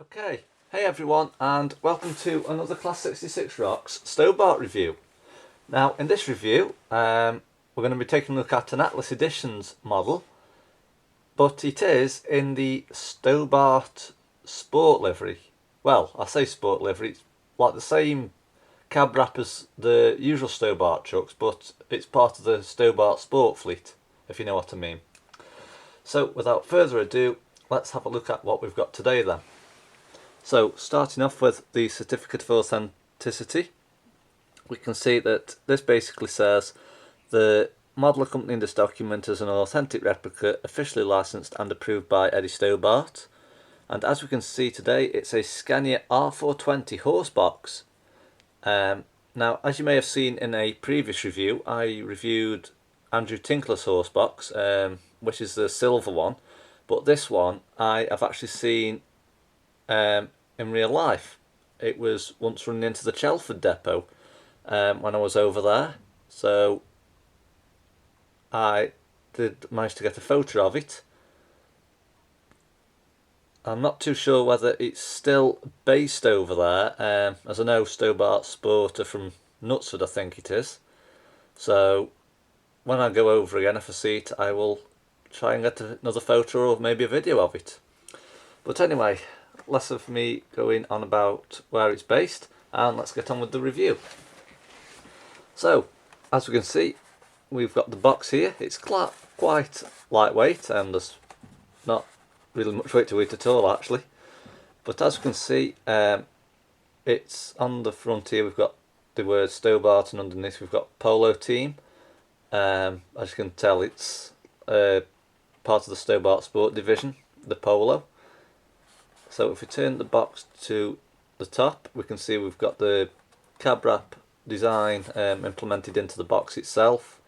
Okay, hey everyone, and welcome to another Class 66 Rocks Stobart review. Now, in this review, we're going to be taking a look at an Atlas Editions model, but it is in the Stobart Sport livery. Well, I say sport livery, it's like the same cab wrap as the usual Stobart trucks, but it's part of the Stobart Sport fleet, if you know what I mean. So, without further ado, let's have a look at what we've got today then. So, starting off with the certificate of authenticity, we can see that this basically says the model accompanying this document is an authentic replica officially licensed and approved by Eddie Stobart. And as we can see today, it's a Scania R420 Horsebox. Now, as you may have seen in a previous review, I reviewed Andrew Tinkler's Horsebox, which is the silver one. But this one I have actually seen in real life. It was once running into the Chelford depot when I was over there, so I did manage to get a photo of it. I'm not too sure whether it's still based over there, as I know Stobart Sport are from Knutsford, I think it is. So when I go over again, if I see it, I will try and get another photo or maybe a video of it. But anyway, less of me going on about where it's based, and let's get on with the review. So, as we can see, we've got the box here. It's quite lightweight, and there's not really much weight to it at all actually. But as we can see, it's on the front here, we've got the word Stobart, and underneath we've got Polo Team. As you can tell, it's part of the Stobart Sport division, the Polo. So if we turn the box to the top, we can see we've got the cab wrap design implemented into the box itself.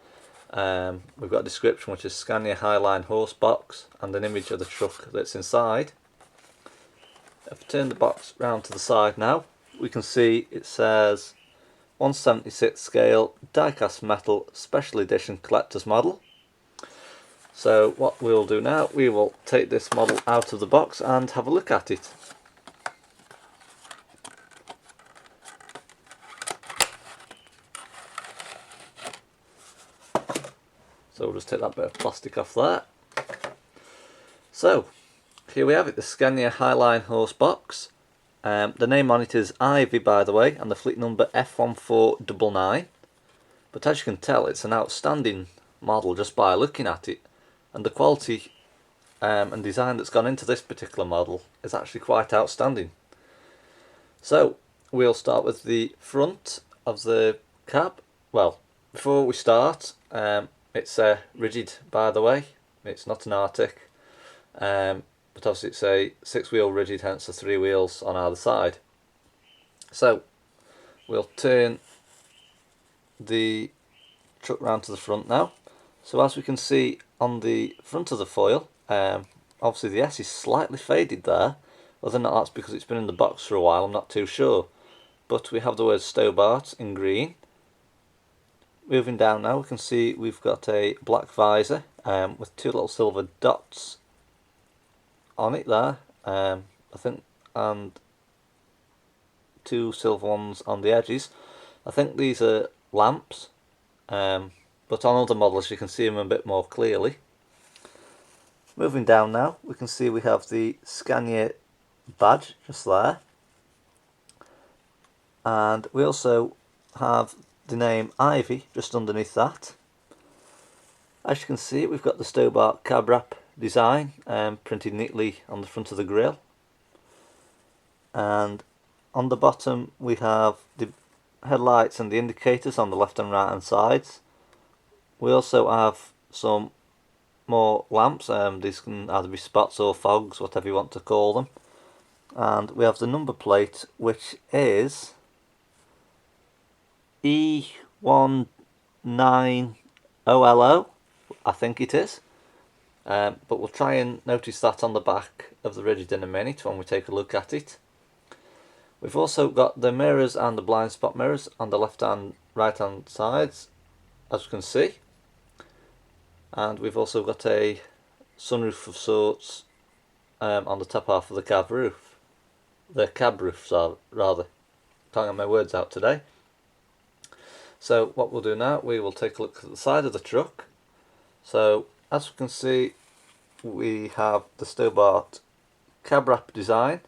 We've got a description which is Scania Highline Horsebox and an image of the truck that's inside. If we turn the box round to the side now, we can see it says 1/76 scale die-cast metal special edition collector's model. So what we'll do now, we will take this model out of the box and have a look at it. So we'll just take that bit of plastic off there. So here we have it, the Scania Highline Horsebox. The name on it is Ivy, by the way, and the fleet number F1499. But as you can tell, it's an outstanding model just by looking at it. And the quality and design that's gone into this particular model is actually quite outstanding. So we'll start with the front of the cab. Well, before we start, it's rigid, by the way. It's not an Arctic, but obviously it's a 6-wheel rigid, hence the 3 wheels on either side. So we'll turn the truck round to the front now. So as we can see on the front of the foil, obviously the S is slightly faded there. Whether or not that's because it's been in the box for a while, I'm not too sure. But we have the word Stobart in green. Moving down now, we can see we've got a black visor with 2 little silver dots on it there, I think, and 2 silver ones on the edges. I think these are lamps. But on other models you can see them a bit more clearly. Moving down now, we can see we have the Scania badge just there. And we also have the name Ivy just underneath that. As you can see, we've got the Stobart cab wrap design printed neatly on the front of the grille. And on the bottom we have the headlights and the indicators on the left and right hand sides. We also have some more lamps, these can either be spots or fogs, whatever you want to call them. And we have the number plate, which is E190LO, I think it is. But we'll try and notice that on the back of the rigid in a minute when we take a look at it. We've also got the mirrors and the blind spot mirrors on the left and right hand sides, as you can see. And we've also got a sunroof of sorts on the top half of the cab roof. the cab roofs are, rather. Can't get my words out today. So what we'll do now, we will take a look at the side of the truck. So as we can see, we have the Stobart cab wrap design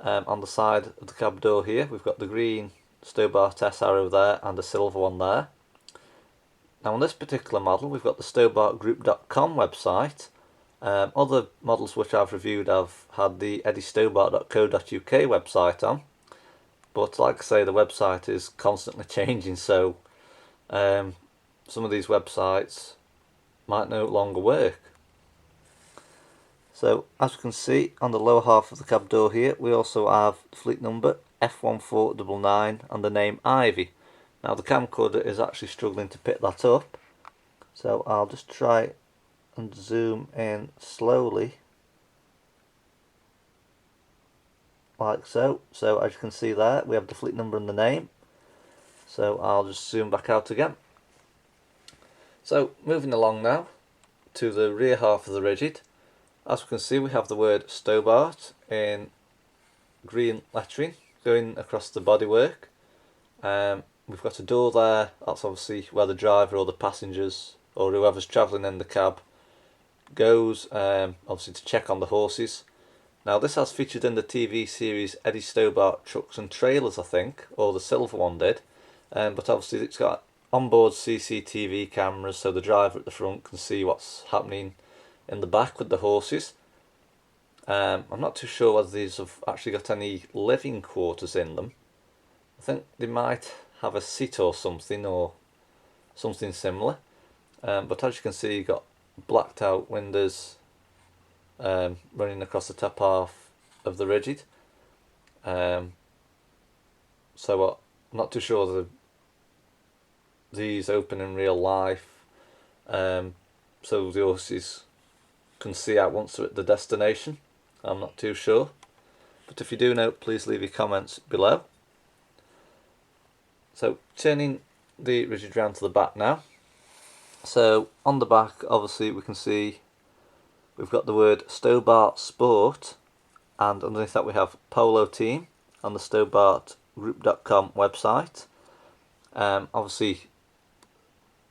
on the side of the cab door here. We've got the green Stobart S arrow there and a silver one there. Now on this particular model we've got the StobartGroup.com website. Other models which I've reviewed have had the eddystobart.co.uk website on, but like I say, the website is constantly changing, so some of these websites might no longer work. So as you can see on the lower half of the cab door here, we also have fleet number F1499 and the name Ivy. Now the camcorder is actually struggling to pick that up, so I'll just try and zoom in slowly like so. So as you can see there, we have the fleet number and the name. So I'll just zoom back out again. So moving along now to the rear half of the rigid. As we can see, we have the word Stobart in green lettering going across the bodywork. We've got a door there, that's obviously where the driver or the passengers or whoever's travelling in the cab goes, obviously to check on the horses. Now this has featured in the TV series Eddie Stobart Trucks and Trailers, I think, or the silver one did, but obviously it's got onboard CCTV cameras so the driver at the front can see what's happening in the back with the horses. I'm not too sure whether these have actually got any living quarters in them. I think they might have a seat or something similar, but as you can see, you've got blacked out windows running across the top half of the rigid. So I'm not too sure whether these open in real life, so the horses can see out once they're at the destination. I'm not too sure, but if you do know, please leave your comments below. So turning the rigid round to the back now. So on the back, obviously we can see we've got the word Stobart Sport, and underneath that we have Polo Team on the StobartGroup.com website. Obviously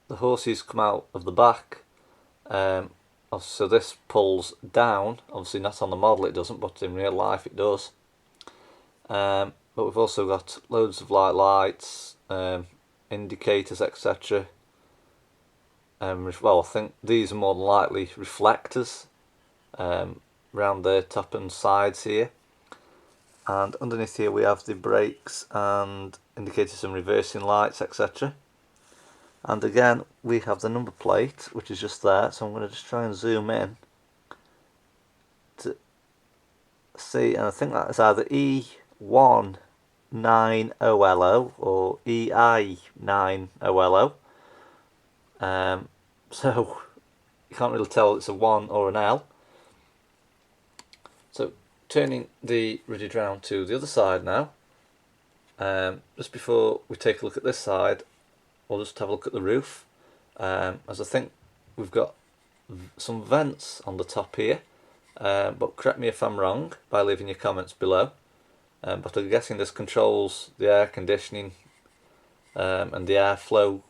the horses come out of the back, so this pulls down, obviously not on the model it doesn't, but in real life it does. But we've also got loads of lights, indicators, etc. Well, I think these are more than likely reflectors around the top and sides here. And underneath here we have the brakes and indicators and reversing lights, etc. And again we have the number plate, which is just there, so I'm going to just try and zoom in to see, and I think that is either E19OLO or EI9OLO. So you can't really tell it's a 1 or an L. So turning the rigid round to the other side now, just before we take a look at this side, we'll just have a look at the roof, as I think we've got some vents on the top here, but correct me if I'm wrong by leaving your comments below. But I'm guessing this controls the air conditioning and the airflow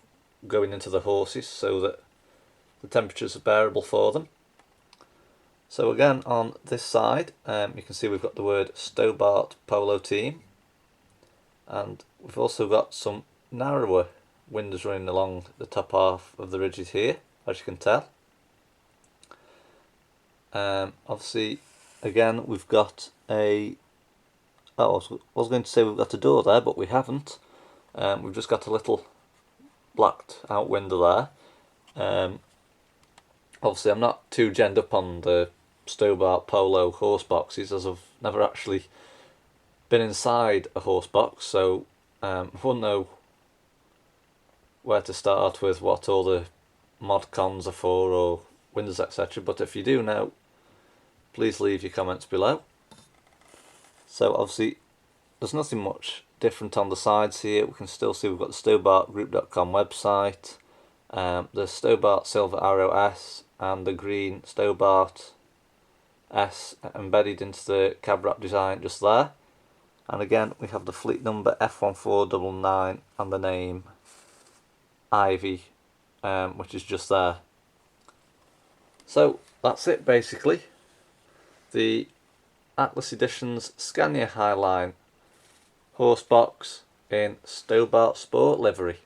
going into the horses so that the temperatures are bearable for them. So again on this side, you can see we've got the word Stobart Polo Team, and we've also got some narrower windows running along the top half of the rigid here, as you can tell. Obviously again we've got a I was going to say we've got a door there, but we haven't. We've just got a little blacked out window there. Obviously I'm not too genned up on the Stobart Polo horse boxes, as I've never actually been inside a horse box, so I wouldn't know where to start with what all the mod cons are for or windows, etc. But if you do know, please leave your comments below. So obviously there's nothing much different on the sides here. We can still see we've got the StobartGroup.com website, the Stobart Silver Arrow S and the green Stobart S embedded into the cab wrap design just there. And again we have the fleet number F1499 and the name Ivy, which is just there. So that's it basically. The Atlas Editions Scania Highline Horsebox in Stobart Sport livery.